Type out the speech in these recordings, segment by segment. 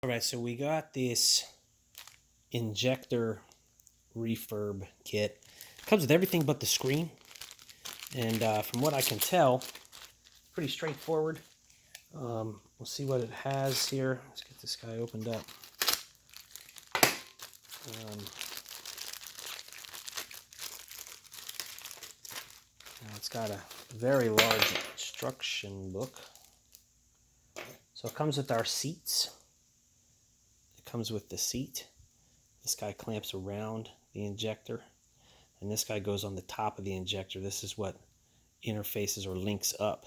Alright, so we got this Injector refurb kit. It comes with everything but the screen. And from what I can tell, pretty straightforward. We'll see what it has here. Let's get this guy opened up. Now it's got a very large instruction book. So it comes with our seats. It comes with the seat. This guy clamps around the injector, and this guy goes on the top of the injector. This is what interfaces or links up.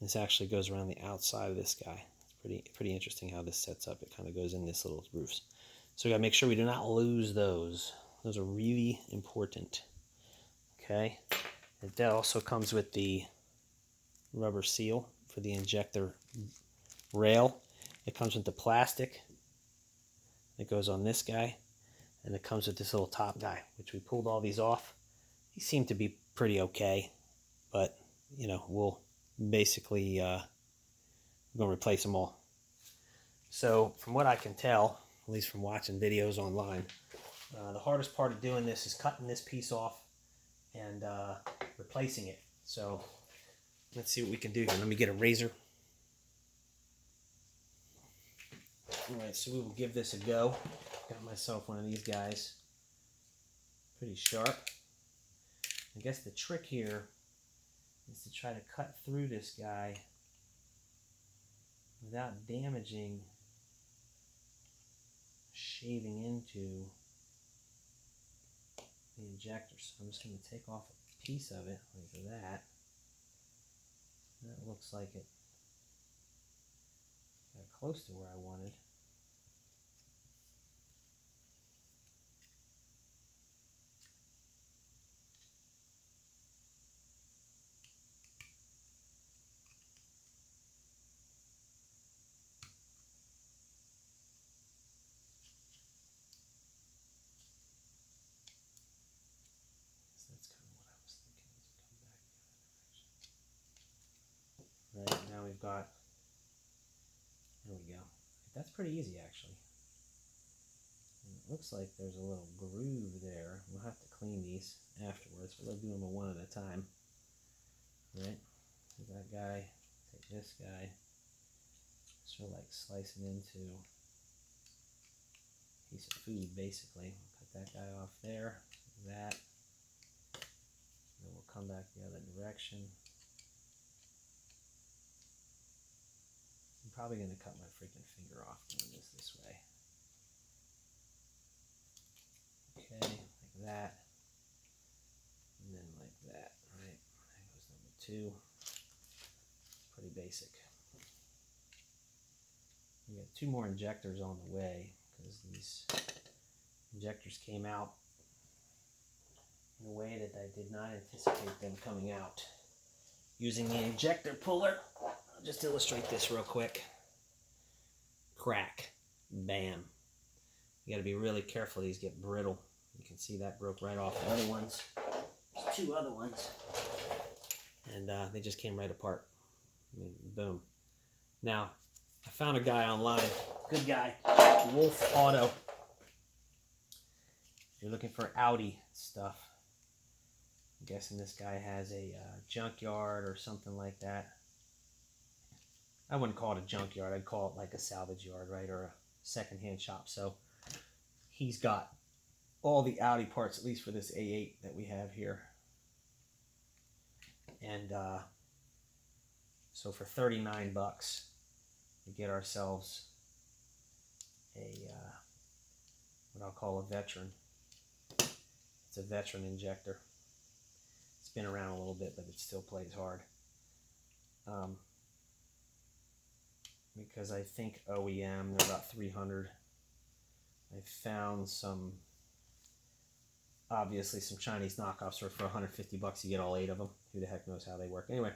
This actually goes around the outside of this guy. It's pretty interesting how this sets up. It kind of goes in this little roofs. So we gotta make sure we do not lose those. Those are really important. Okay. It also comes with the rubber seal for the injector rail. It comes with the plastic that goes on this guy, and it comes with this little top guy, which we pulled all these off. These seem to be pretty okay, but you know, we'll basically we're gonna replace them all. So from what I can tell, at least from watching videos online, the hardest part of doing this is cutting this piece off and replacing it. So let's see what we can do here. Let me get a razor. Alright, so we will give this a go. Got myself one of these guys. Pretty sharp. I guess the trick here is to try to cut through this guy without damaging, shaving into the injector. So I'm just going to take off a piece of it like that. That looks like it got close to where I wanted. Right, now we've got, there we go. That's pretty easy actually. And it looks like there's a little groove there. We'll have to clean these afterwards, but we'll do them one at a time. Right, that guy, take this guy, sort of like slicing into a piece of food basically. Cut that guy off there, that. Then we'll come back the other direction. I'm probably going to cut my freaking finger off doing this way. Okay, like that. And then like that, right? There goes number 2. Pretty basic. We got 2 more injectors on the way because these injectors came out in a way that I did not anticipate them coming out. Using the injector puller, I'll just illustrate this real quick. Crack. Bam. You gotta be really careful, these get brittle. You can see that broke right off the other ones. There's 2 other ones. And they just came right apart. I mean, boom. Now, I found a guy online, good guy, Wolf Auto. If you're looking for Audi stuff, I'm guessing this guy has a junkyard or something like that. I wouldn't call it a junkyard. I'd call it like a salvage yard, right, or a secondhand shop. So he's got all the Audi parts, at least for this A8 that we have here. And so for 39 bucks, we get ourselves a what I'll call a veteran. It's a veteran injector. It's been around a little bit, but it still plays hard. Because I think OEM, they're about 300. I found some, obviously some Chinese knockoffs where for 150 bucks you get all 8 of them. Who the heck knows how they work? Anyway,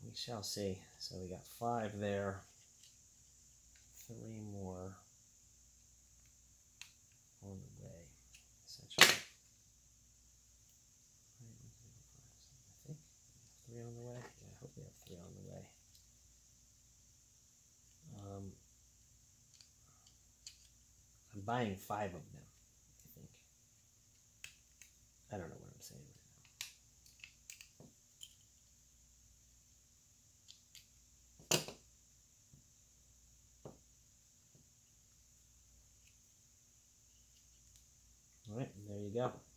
we shall see. So we got 5 there, 3 more on the way, essentially. I think 3 on the way. Yeah, I hope we have 3 on the way. buying 5 of them, I think. I don't know what I'm saying right now. All right, and there you go.